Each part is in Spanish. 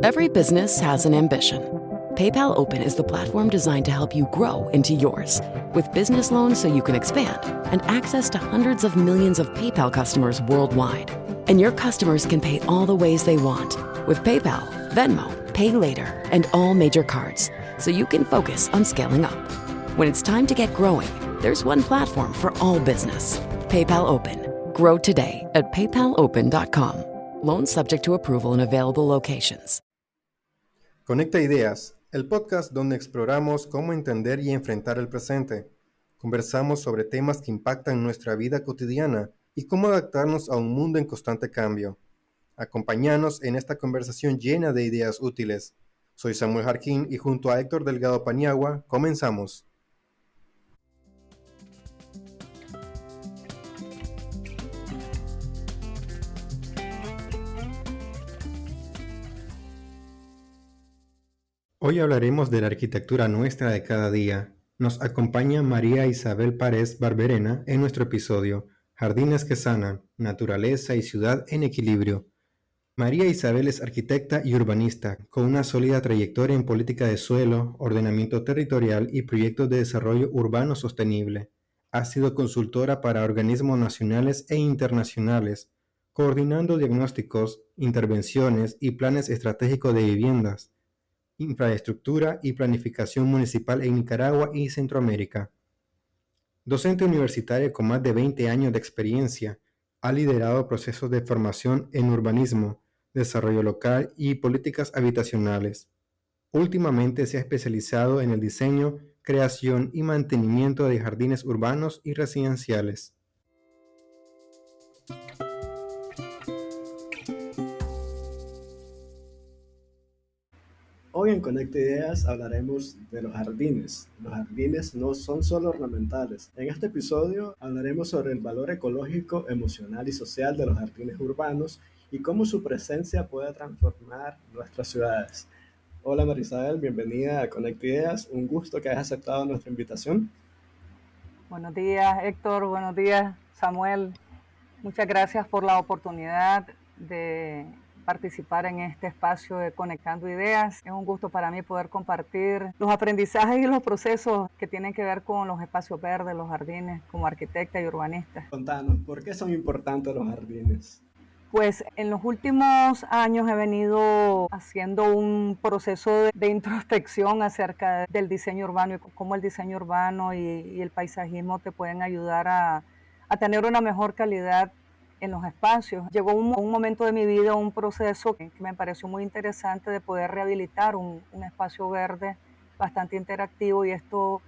Every business has an ambition. PayPal Open is the platform designed to help you grow into yours. With business loans so you can expand and access to hundreds of millions of PayPal customers worldwide. And your customers can pay all the ways they want with PayPal, Venmo, Pay Later, and all major cards, so you can focus on scaling up. When it's time to get growing, there's one platform for all business. PayPal Open. Grow today at paypalopen.com. Loans subject to approval in available locations. Conecta Ideas, el podcast donde exploramos cómo entender y enfrentar el presente. Conversamos sobre temas que impactan nuestra vida cotidiana y cómo adaptarnos a un mundo en constante cambio. Acompáñanos en esta conversación llena de ideas útiles. Soy Samuel Jarquín y junto a Héctor Delgado Paniagua, comenzamos. Hoy hablaremos de la arquitectura nuestra de cada día. Nos acompaña María Isabel Párez Barberena en nuestro episodio Jardines que sanan, naturaleza y ciudad en equilibrio. María Isabel es arquitecta y urbanista, con una sólida trayectoria en política de suelo, ordenamiento territorial y proyectos de desarrollo urbano sostenible. Ha sido consultora para organismos nacionales e internacionales, coordinando diagnósticos, intervenciones y planes estratégicos de viviendas, infraestructura y planificación municipal en Nicaragua y Centroamérica. Docente universitaria con más de 20 años de experiencia, ha liderado procesos de formación en urbanismo, desarrollo local y políticas habitacionales. Últimamente se ha especializado en el diseño, creación y mantenimiento de jardines urbanos y residenciales. Hoy en Conecta Ideas hablaremos de los jardines. Los jardines no son solo ornamentales. En este episodio hablaremos sobre el valor ecológico, emocional y social de los jardines urbanos y cómo su presencia puede transformar nuestras ciudades. Hola Marisabel, bienvenida a Conecta Ideas. Un gusto que hayas aceptado nuestra invitación. Buenos días Héctor, buenos días Samuel. Muchas gracias por la oportunidad de participar en este espacio de Conectando Ideas. Es un gusto para mí poder compartir los aprendizajes y los procesos que tienen que ver con los espacios verdes, los jardines, como arquitecta y urbanista. Contanos, ¿por qué son importantes los jardines? Pues en los últimos años he venido haciendo un proceso de introspección acerca del diseño urbano y cómo el diseño urbano y el paisajismo te pueden ayudar a tener una mejor calidad en los espacios. Llegó un momento de mi vida, un proceso que me pareció muy interesante de poder rehabilitar un espacio verde bastante interactivo, y esto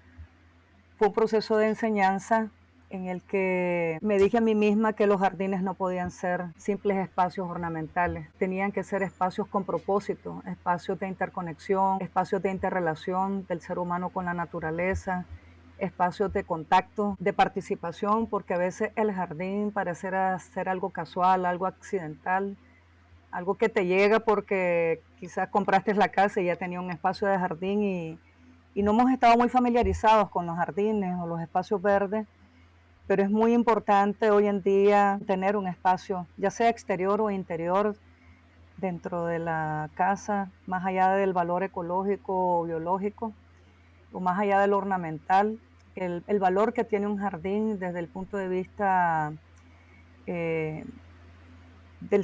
fue un proceso de enseñanza en el que me dije a mí misma que los jardines no podían ser simples espacios ornamentales, tenían que ser espacios con propósito, espacios de interconexión, espacios de interrelación del ser humano con la naturaleza, espacios de contacto, de participación, porque a veces el jardín pareciera ser algo casual, algo accidental, algo que te llega porque quizás compraste la casa y ya tenía un espacio de jardín y no hemos estado muy familiarizados con los jardines o los espacios verdes, pero es muy importante hoy en día tener un espacio, ya sea exterior o interior, dentro de la casa, más allá del valor ecológico o biológico, o más allá del ornamental, el valor que tiene un jardín desde el punto de vista del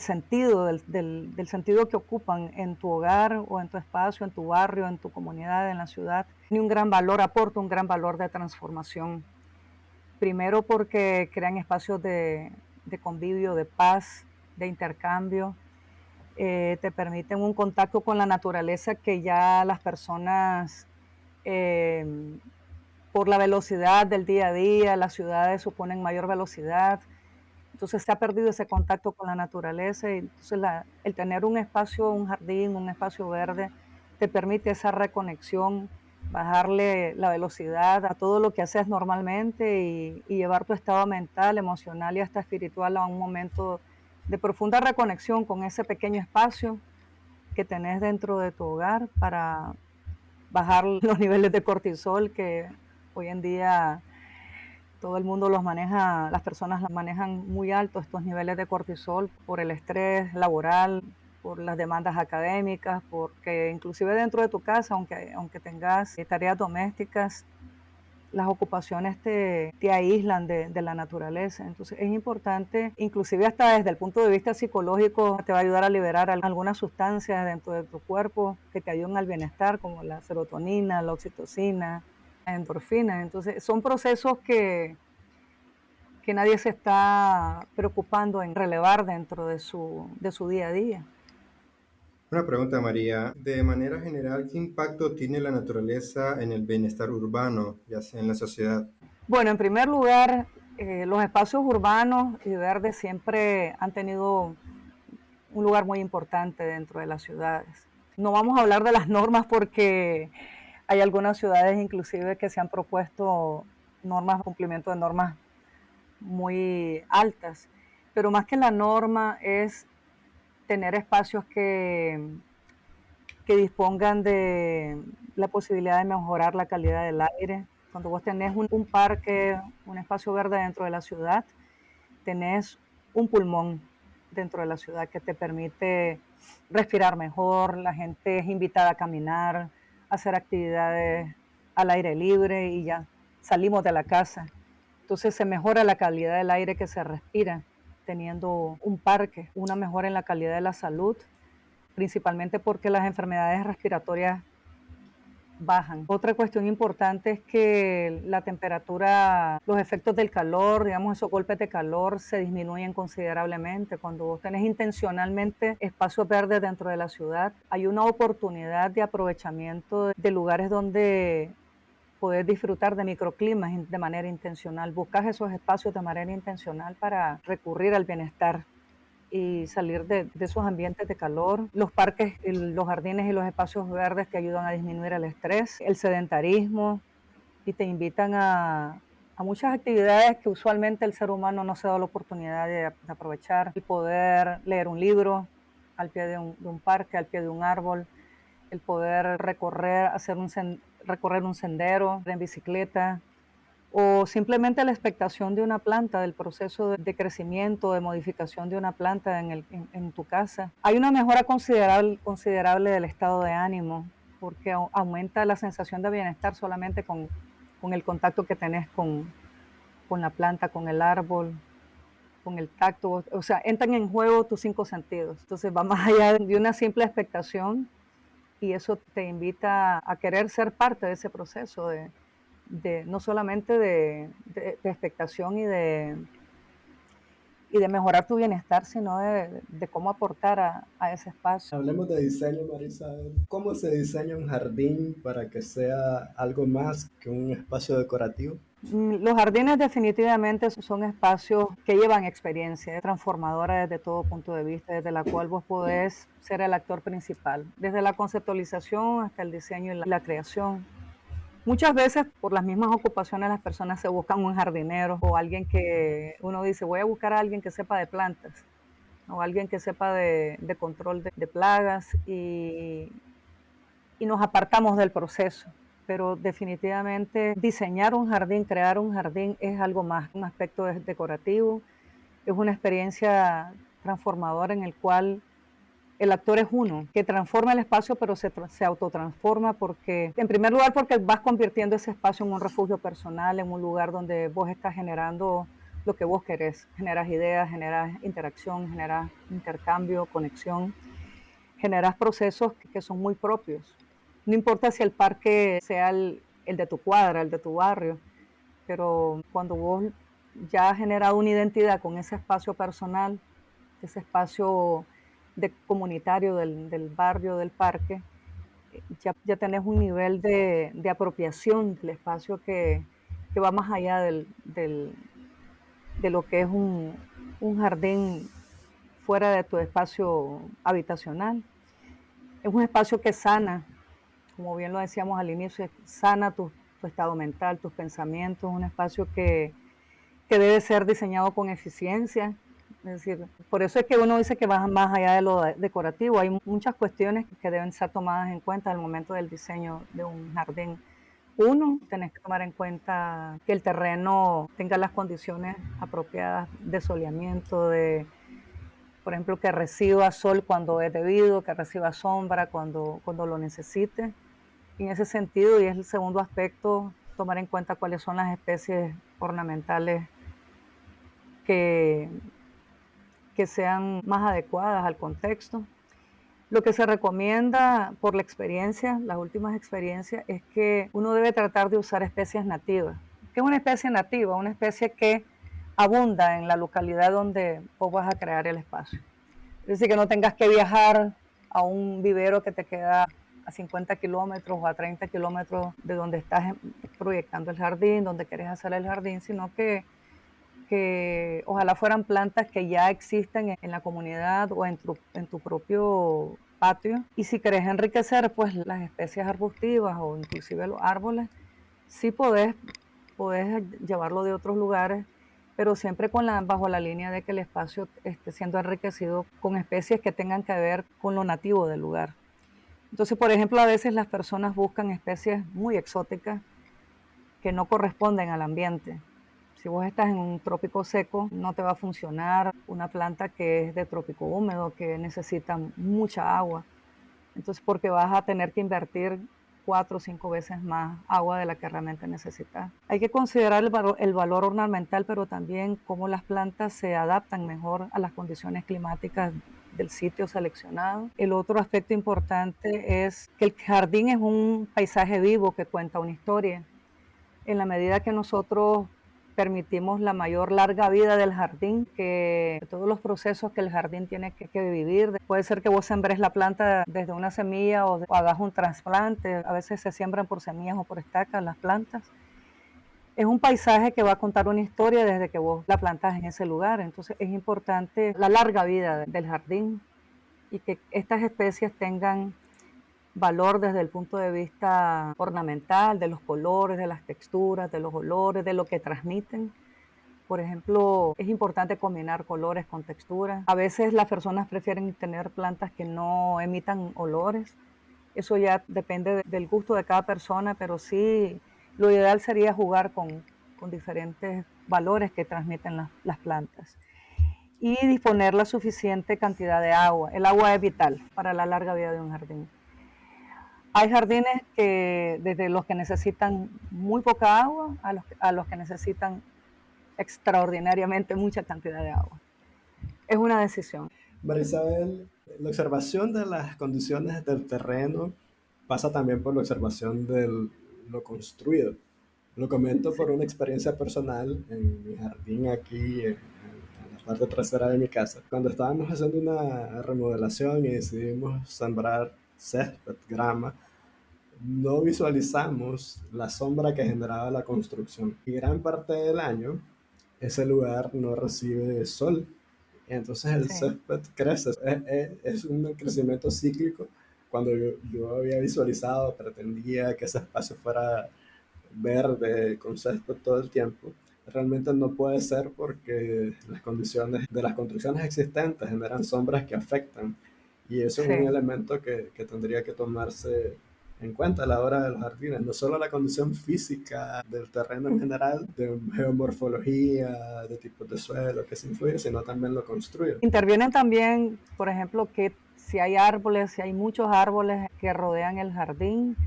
sentido, del sentido que ocupan en tu hogar o en tu espacio, en tu barrio, en tu comunidad, en la ciudad. Tiene un gran valor, aporta un gran valor de transformación. Primero porque crean espacios de convivio, de paz, de intercambio. Te permiten un contacto con la naturaleza que ya las personas, por la velocidad del día a día, las ciudades suponen mayor velocidad, entonces se ha perdido ese contacto con la naturaleza, y entonces el tener un espacio, un jardín, un espacio verde, te permite esa reconexión, bajarle la velocidad a todo lo que haces normalmente y llevar tu estado mental, emocional y hasta espiritual a un momento de profunda reconexión con ese pequeño espacio que tenés dentro de tu hogar, para bajar los niveles de cortisol que hoy en día todo el mundo los maneja, las personas los manejan muy altos, estos niveles de cortisol por el estrés laboral, por las demandas académicas, porque inclusive dentro de tu casa, aunque tengas tareas domésticas, las ocupaciones te aíslan de la naturaleza. Entonces es importante, inclusive hasta desde el punto de vista psicológico, te va a ayudar a liberar algunas sustancias dentro de tu cuerpo que te ayudan al bienestar, como la serotonina, la oxitocina, la endorfina. Entonces son procesos que nadie se está preocupando en relevar dentro de su día a día. Una pregunta, María. De manera general, ¿qué impacto tiene la naturaleza en el bienestar urbano, ya sea en la sociedad? Bueno, en primer lugar, los espacios urbanos y verdes siempre han tenido un lugar muy importante dentro de las ciudades. No vamos a hablar de las normas porque hay algunas ciudades inclusive que se han propuesto normas, cumplimiento de normas muy altas, pero más que la norma es tener espacios que dispongan de la posibilidad de mejorar la calidad del aire. Cuando vos tenés un parque, un espacio verde dentro de la ciudad, tenés un pulmón dentro de la ciudad que te permite respirar mejor, la gente es invitada a caminar, a hacer actividades al aire libre y ya salimos de la casa. Entonces se mejora la calidad del aire que se respira teniendo un parque, una mejora en la calidad de la salud, principalmente porque las enfermedades respiratorias bajan. Otra cuestión importante es que la temperatura, los efectos del calor, digamos, esos golpes de calor se disminuyen considerablemente. Cuando vos tenés intencionalmente espacios verdes dentro de la ciudad, hay una oportunidad de aprovechamiento de lugares donde poder disfrutar de microclimas de manera intencional. Buscas esos espacios de manera intencional para recurrir al bienestar y salir de esos ambientes de calor. Los parques, los jardines y los espacios verdes te ayudan a disminuir el estrés, el sedentarismo y te invitan a muchas actividades que usualmente el ser humano no se da la oportunidad de aprovechar. El poder leer un libro al pie de un parque, al pie de un árbol, el poder recorrer, recorrer un sendero en bicicleta, o simplemente la expectación de una planta, del proceso de crecimiento, de modificación de una planta en tu casa. Hay una mejora considerable del estado de ánimo, porque aumenta la sensación de bienestar solamente con el contacto que tenés con la planta, con el árbol, con el tacto. O sea, entran en juego tus 5 sentidos. Entonces va más allá de una simple expectación y eso te invita a querer ser parte de ese proceso no solamente de expectación y de mejorar tu bienestar, sino de cómo aportar a ese espacio. Hablemos de diseño, Marisabel. ¿Cómo se diseña un jardín para que sea algo más que un espacio decorativo? Los jardines definitivamente son espacios que llevan experiencia transformadora desde todo punto de vista, desde la cual vos podés ser el actor principal, desde la conceptualización hasta el diseño y la creación. Muchas veces por las mismas ocupaciones las personas se buscan un jardinero o alguien que uno dice voy a buscar a alguien que sepa de plantas o alguien que sepa de control de plagas y nos apartamos del proceso. Pero definitivamente diseñar un jardín, crear un jardín es algo más, un aspecto decorativo, es una experiencia transformadora en el cual el actor es uno, que transforma el espacio, pero se autotransforma porque, en primer lugar, porque vas convirtiendo ese espacio en un refugio personal, en un lugar donde vos estás generando lo que vos querés. Generas ideas, generas interacción, generas intercambio, conexión, generas procesos que son muy propios. No importa si el parque sea el de tu cuadra, el de tu barrio, pero cuando vos ya has generado una identidad con ese espacio personal, ese espacio comunitario del barrio, del parque, ya tenés un nivel de apropiación del espacio que va más allá de lo que es un jardín fuera de tu espacio habitacional. Es un espacio que sana, como bien lo decíamos al inicio, sana tu estado mental, tus pensamientos, un espacio que debe ser diseñado con eficiencia. Es decir, por eso es que uno dice que va más allá de lo decorativo. Hay muchas cuestiones que deben ser tomadas en cuenta al momento del diseño de un jardín. Uno, tenés que tomar en cuenta que el terreno tenga las condiciones apropiadas de soleamiento, por ejemplo, que reciba sol cuando es debido, que reciba sombra cuando lo necesite. En ese sentido, y es el segundo aspecto, tomar en cuenta cuáles son las especies ornamentales que, que sean más adecuadas al contexto. Lo que se recomienda por la experiencia, las últimas experiencias, es que uno debe tratar de usar especies nativas. ¿Qué es una especie nativa? Una especie que abunda en la localidad donde vos vas a crear el espacio. Es decir, que no tengas que viajar a un vivero que te queda a 50 kilómetros o a 30 kilómetros de donde estás proyectando el jardín, donde quieres hacer el jardín, sino que ojalá fueran plantas que ya existen en la comunidad o en tu propio patio. Y si querés enriquecer pues las especies arbustivas o inclusive los árboles, sí podés llevarlo de otros lugares, pero siempre bajo la línea de que el espacio esté siendo enriquecido con especies que tengan que ver con lo nativo del lugar. Entonces, por ejemplo, a veces las personas buscan especies muy exóticas que no corresponden al ambiente. Si vos estás en un trópico seco, no te va a funcionar una planta que es de trópico húmedo, que necesita mucha agua. Entonces, porque vas a tener que invertir 4 o 5 veces más agua de la que realmente necesitas. Hay que considerar el valor ornamental, pero también cómo las plantas se adaptan mejor a las condiciones climáticas del sitio seleccionado. El otro aspecto importante es que el jardín es un paisaje vivo que cuenta una historia. En la medida que nosotros permitimos la mayor larga vida del jardín, que todos los procesos que el jardín tiene que vivir. Puede ser que vos sembres la planta desde una semilla o hagas un trasplante. A veces se siembran por semillas o por estacas las plantas. Es un paisaje que va a contar una historia desde que vos la plantas en ese lugar. Entonces es importante la larga vida del jardín y que estas especies tengan valor desde el punto de vista ornamental, de los colores, de las texturas, de los olores, de lo que transmiten. Por ejemplo, es importante combinar colores con texturas. A veces las personas prefieren tener plantas que no emitan olores. Eso ya depende del gusto de cada persona, pero sí, lo ideal sería jugar con diferentes valores que transmiten las plantas. Y disponer la suficiente cantidad de agua. El agua es vital para la larga vida de un jardín. Hay jardines que desde los que necesitan muy poca agua a los que necesitan extraordinariamente mucha cantidad de agua. Es una decisión. María Isabel, la observación de las condiciones del terreno pasa también por la observación de lo construido. Lo comento por una experiencia personal en mi jardín aquí, en la parte trasera de mi casa. Cuando estábamos haciendo una remodelación y decidimos sembrar césped, grama, no visualizamos la sombra que generaba la construcción. Y gran parte del año ese lugar no recibe sol. Entonces el Sí. césped crece. Es un crecimiento cíclico. Cuando yo había visualizado, pretendía que ese espacio fuera verde, con césped todo el tiempo, realmente no puede ser porque las condiciones de las construcciones existentes generan sombras que afectan. Y eso es un Sí. elemento que tendría que tomarse en cuenta a la hora de los jardines, no solo la condición física del terreno en general, de geomorfología, de tipos de suelo que se influye, sino también lo construye. Intervienen también, por ejemplo, que si hay árboles, si hay muchos árboles que rodean el jardín.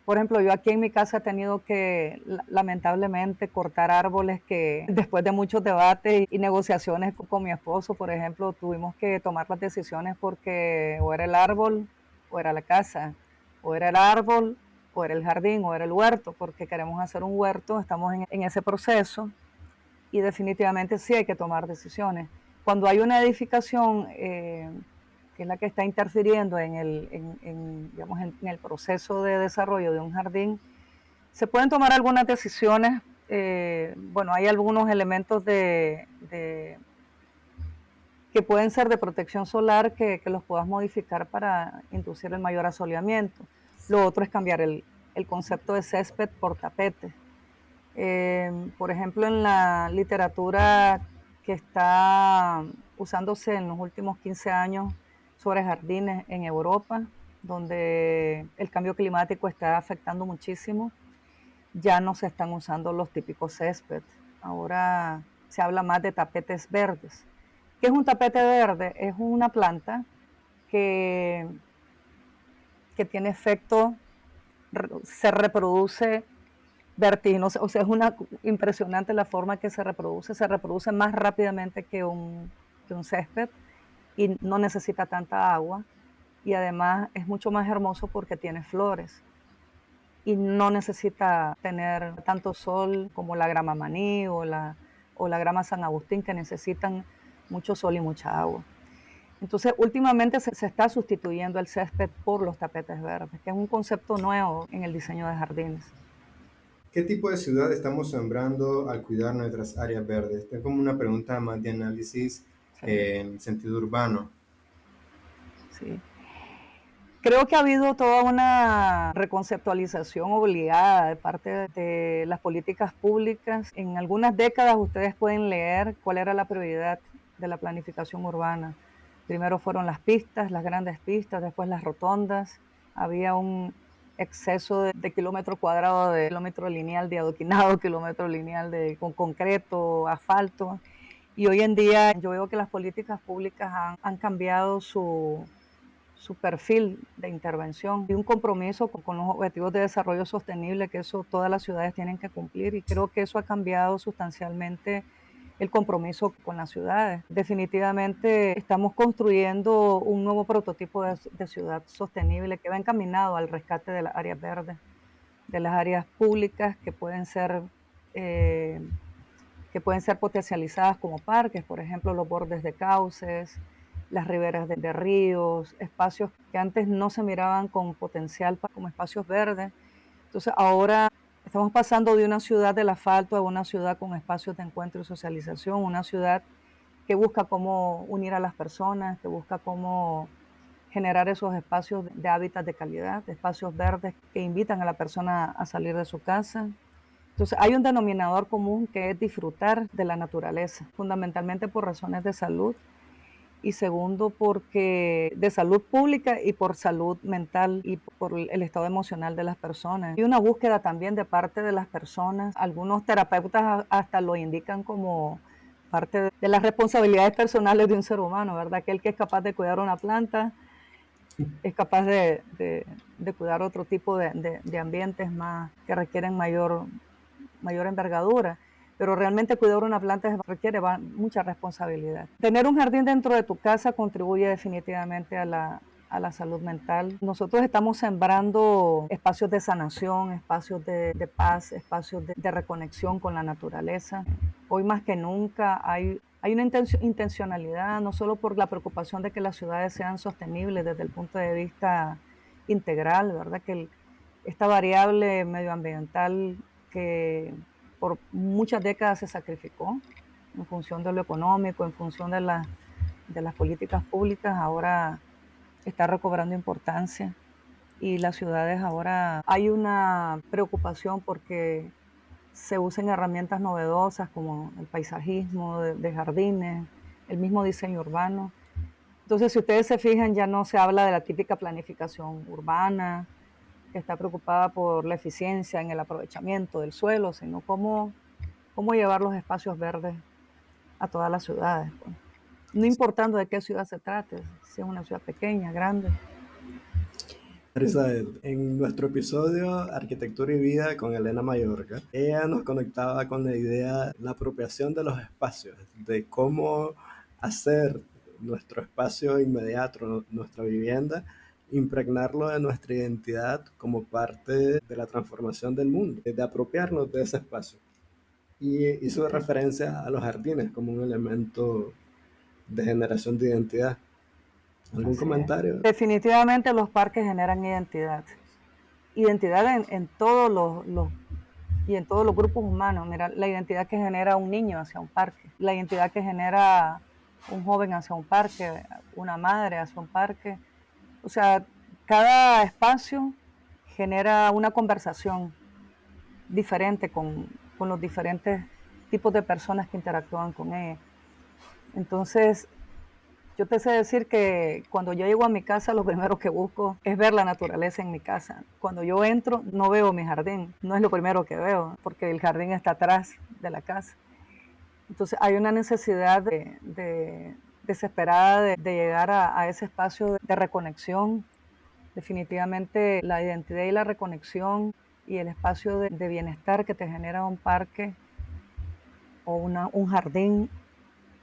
Por ejemplo, yo aquí en mi casa he tenido que lamentablemente cortar árboles que después de muchos debates y negociaciones con mi esposo, por ejemplo, tuvimos que tomar las decisiones porque o era el árbol o era la casa, o era el árbol o era el jardín o era el huerto, porque queremos hacer un huerto, estamos en ese proceso y definitivamente sí hay que tomar decisiones. Cuando hay una edificación que es la que está interfiriendo digamos, en el proceso de desarrollo de un jardín, se pueden tomar algunas decisiones. Bueno, hay algunos elementos que pueden ser de protección solar que los puedas modificar para inducir el mayor asoleamiento. Lo otro es cambiar el concepto de césped por tapete. Por ejemplo, en la literatura que está usándose en los últimos 15 años sobre jardines en Europa, donde el cambio climático está afectando muchísimo, ya no se están usando los típicos césped. Ahora se habla más de tapetes verdes, ¿Qué es un tapete verde? Es una planta que, que tiene efecto, se reproduce vertiginosa, o sea, es impresionante la forma que se reproduce más rápidamente que un césped y no necesita tanta agua y además es mucho más hermoso porque tiene flores y no necesita tener tanto sol como la grama maní o la grama San Agustín, que necesitan mucho sol y mucha agua. Entonces, últimamente se está sustituyendo el césped por los tapetes verdes, que es un concepto nuevo en el diseño de jardines. ¿Qué tipo de ciudad estamos sembrando al cuidar nuestras áreas verdes? Es como una pregunta más de análisis Sí, en sentido urbano. sí. Creo que ha habido toda una reconceptualización obligada de parte de las políticas públicas. En algunas décadas ustedes pueden leer cuál era la prioridad de la planificación urbana. Primero fueron las pistas, las grandes pistas, después las rotondas. Había un exceso de kilómetro cuadrado, de kilómetro lineal de adoquinado, kilómetro lineal de con concreto, asfalto. Y hoy en día yo veo que las políticas públicas han cambiado su perfil de intervención y un compromiso con los objetivos de desarrollo sostenible, que eso todas las ciudades tienen que cumplir, y creo que eso ha cambiado sustancialmente el compromiso con las ciudades. Definitivamente estamos construyendo un nuevo prototipo de ciudad sostenible que va encaminado al rescate de las áreas verdes, de las áreas públicas eh, que pueden ser potencializadas como parques, por ejemplo, los bordes de cauces, las riberas de ríos, espacios que antes no se miraban con potencial como espacios verdes. Entonces ahora estamos pasando de una ciudad del asfalto a una ciudad con espacios de encuentro y socialización, una ciudad que busca cómo unir a las personas, que busca cómo generar esos espacios de hábitat de calidad, de espacios verdes que invitan a la persona a salir de su casa. Entonces, hay un denominador común que es disfrutar de la naturaleza, fundamentalmente por razones de salud y segundo porque de salud pública y por salud mental y por el estado emocional de las personas. Hay una búsqueda también de parte de las personas. Algunos terapeutas hasta lo indican como parte de las responsabilidades personales de un ser humano, ¿verdad? Aquel que es capaz de cuidar una planta es capaz de cuidar otro tipo de ambientes más que requieren mayor envergadura, pero realmente cuidar una planta requiere mucha responsabilidad. Tener un jardín dentro de tu casa contribuye definitivamente a la salud mental. Nosotros estamos sembrando espacios de sanación, espacios de paz, espacios de reconexión con la naturaleza. Hoy más que nunca hay una intencionalidad, no solo por la preocupación de que las ciudades sean sostenibles desde el punto de vista integral, ¿verdad? Que esta variable medioambiental que por muchas décadas se sacrificó en función de lo económico, en función de las políticas públicas, ahora está recobrando importancia y las ciudades ahora hay una preocupación porque se usen herramientas novedosas como el paisajismo de jardines, el mismo diseño urbano. Entonces, si ustedes se fijan, ya no se habla de la típica planificación urbana, que está preocupada por la eficiencia en el aprovechamiento del suelo, sino cómo llevar los espacios verdes a todas las ciudades, pues. No importando de qué ciudad se trate, si es una ciudad pequeña, grande. Isabel, en nuestro episodio Arquitectura y Vida con Elena Mayorga, ella nos conectaba con la idea, la apropiación de los espacios, de cómo hacer nuestro espacio inmediato, nuestra vivienda, impregnarlo de nuestra identidad como parte de la transformación del mundo, de apropiarnos de ese espacio. Y hizo referencia a los jardines como un elemento de generación de identidad. ¿Algún Así es. comentario? Definitivamente los parques generan identidad. Identidad en todos y en todos los grupos humanos. Mira, la identidad que genera un niño hacia un parque, la identidad que genera un joven hacia un parque, una madre hacia un parque. O sea, cada espacio genera una conversación diferente con los diferentes tipos de personas que interactúan con ella. Entonces, yo te sé decir que cuando yo llego a mi casa, lo primero que busco es ver la naturaleza en mi casa. Cuando yo entro, no veo mi jardín, no es lo primero que veo, porque el jardín está atrás de la casa. Entonces hay una necesidad desesperada de llegar a ese espacio de reconexión. Definitivamente la identidad y la reconexión y el espacio de bienestar que te genera un parque o un jardín,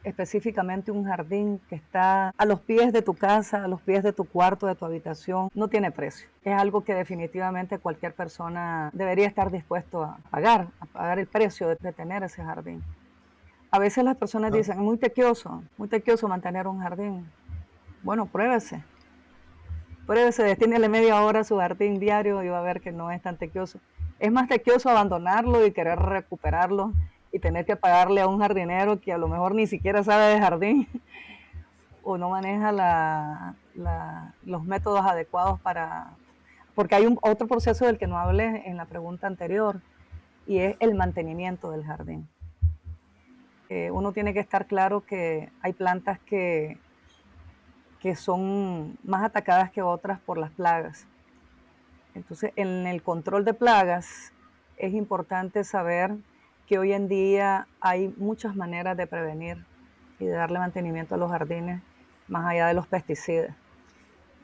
específicamente un jardín que está a los pies de tu casa, a los pies de tu cuarto, de tu habitación, no tiene precio. Es algo que definitivamente cualquier persona debería estar dispuesto a pagar el precio de tener ese jardín. A veces las personas dicen, es muy tequioso mantener un jardín. Bueno, pruébese, destínele media hora a su jardín diario y va a ver que no es tan tequioso. Es más tequioso abandonarlo y querer recuperarlo y tener que pagarle a un jardinero que a lo mejor ni siquiera sabe de jardín o no maneja los métodos adecuados para... Porque hay otro proceso del que no hablé en la pregunta anterior y es el mantenimiento del jardín. Uno tiene que estar claro que hay plantas que son más atacadas que otras por las plagas. Entonces, en el control de plagas es importante saber que hoy en día hay muchas maneras de prevenir y de darle mantenimiento a los jardines más allá de los pesticidas.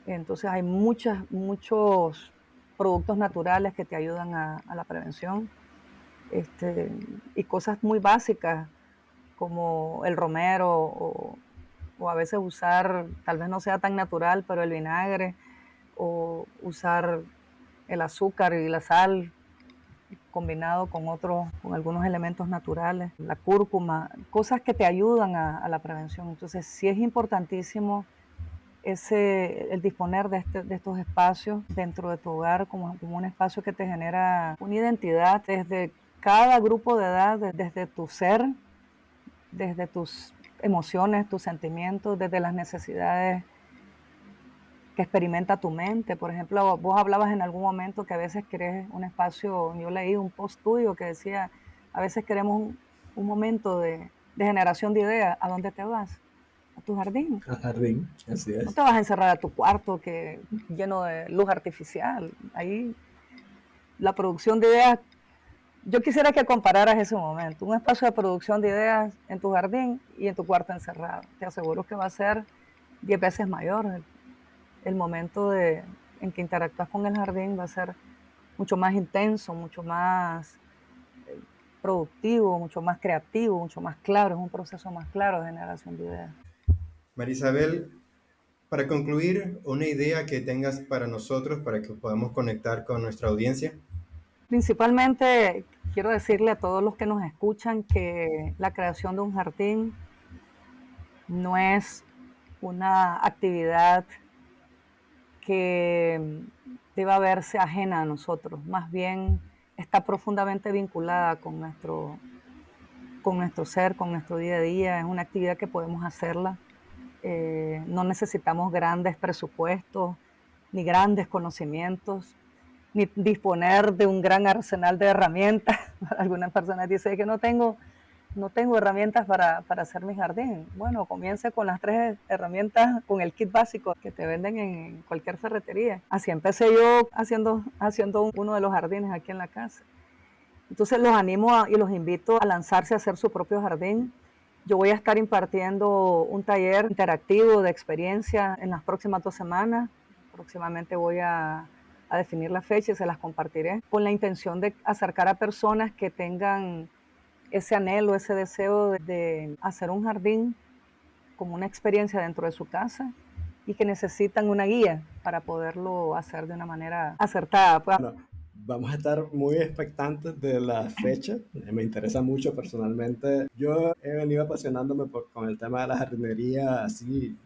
Entonces, hay muchos productos naturales que te ayudan a la prevención y cosas muy básicas como el romero o a veces usar, tal vez no sea tan natural, pero el vinagre o usar el azúcar y la sal combinado con algunos elementos naturales, la cúrcuma, cosas que te ayudan a la prevención. Entonces sí es importantísimo el disponer de estos espacios dentro de tu hogar como un espacio que te genera una identidad desde cada grupo de edad, desde tu ser, desde tus emociones, tus sentimientos, desde las necesidades que experimenta tu mente. Por ejemplo, vos hablabas en algún momento que a veces querés un espacio, yo leí un post tuyo que decía, a veces queremos un momento de generación de ideas. ¿A dónde te vas? A tu jardín. Al jardín, así No es. te vas a encerrar a tu cuarto lleno de luz artificial. Ahí la producción de ideas, yo quisiera que compararas ese momento, un espacio de producción de ideas en tu jardín y en tu cuarto encerrado. Te aseguro que va a ser 10 veces mayor. El momento en que interactúas con el jardín va a ser mucho más intenso, mucho más productivo, mucho más creativo, mucho más claro, es un proceso más claro de generación de ideas. Marisabel, para concluir, una idea que tengas para nosotros, para que podamos conectar con nuestra audiencia. Principalmente quiero decirle a todos los que nos escuchan que la creación de un jardín no es una actividad que deba verse ajena a nosotros, más bien está profundamente vinculada con nuestro ser, con nuestro día a día, es una actividad que podemos hacerla, no necesitamos grandes presupuestos, ni grandes conocimientos, ni disponer de un gran arsenal de herramientas. Algunas personas dicen que no tengo herramientas para hacer mi jardín. Bueno, comience con las 3 herramientas, con el kit básico que te venden en cualquier ferretería. Así empecé yo haciendo uno de los jardines aquí en la casa. Entonces los animo y los invito a lanzarse a hacer su propio jardín. Yo voy a estar impartiendo un taller interactivo de experiencia en las próximas 2 semanas. Próximamente voy a definir la fecha y se las compartiré con la intención de acercar a personas que tengan ese anhelo, ese deseo de hacer un jardín como una experiencia dentro de su casa y que necesitan una guía para poderlo hacer de una manera acertada. Bueno, vamos a estar muy expectantes de la fecha. Me interesa mucho personalmente. Yo he venido apasionándome con el tema de la jardinería así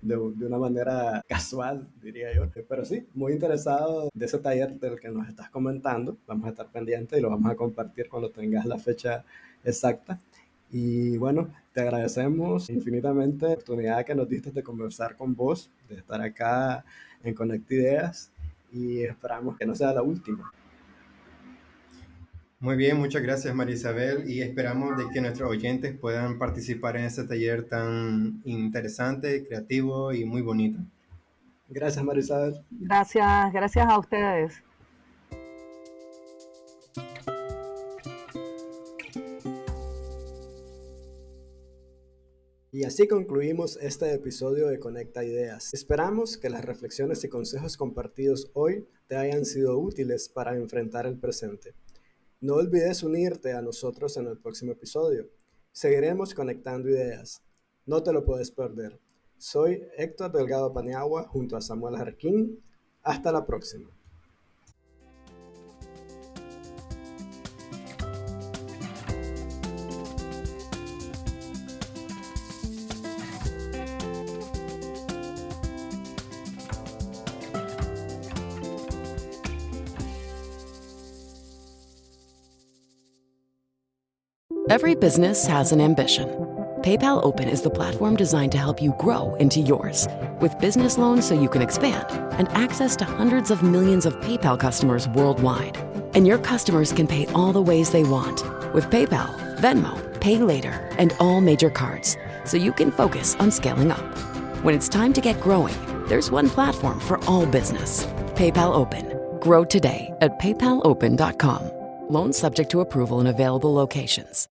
de una manera casual, diría yo. Pero sí, muy interesado de ese taller del que nos estás comentando. Vamos a estar pendientes y lo vamos a compartir cuando tengas la fecha exacta. Y bueno, te agradecemos infinitamente la oportunidad que nos diste de conversar con vos, de estar acá en Conecta Ideas y esperamos que no sea la última. Muy bien, muchas gracias Marisabel y esperamos de que nuestros oyentes puedan participar en este taller tan interesante, creativo y muy bonito. Gracias, Marisabel. Gracias a ustedes. Y Y así concluimos este episodio de Conecta Ideas. Esperamos que las reflexiones y consejos compartidos hoy te hayan sido útiles para enfrentar el presente. No olvides unirte a nosotros en el próximo episodio. Seguiremos conectando ideas. No te lo puedes perder. Soy Héctor Delgado Paniagua junto a Samuel Jarquín. Hasta la próxima. Every business has an ambition. PayPal Open is the platform designed to help you grow into yours. With business loans so you can expand and access to hundreds of millions of PayPal customers worldwide. And your customers can pay all the ways they want with PayPal, Venmo, Pay Later, and all major cards, so you can focus on scaling up. When it's time to get growing, there's one platform for all business. PayPal Open. Grow today at paypalopen.com. Loans subject to approval in available locations.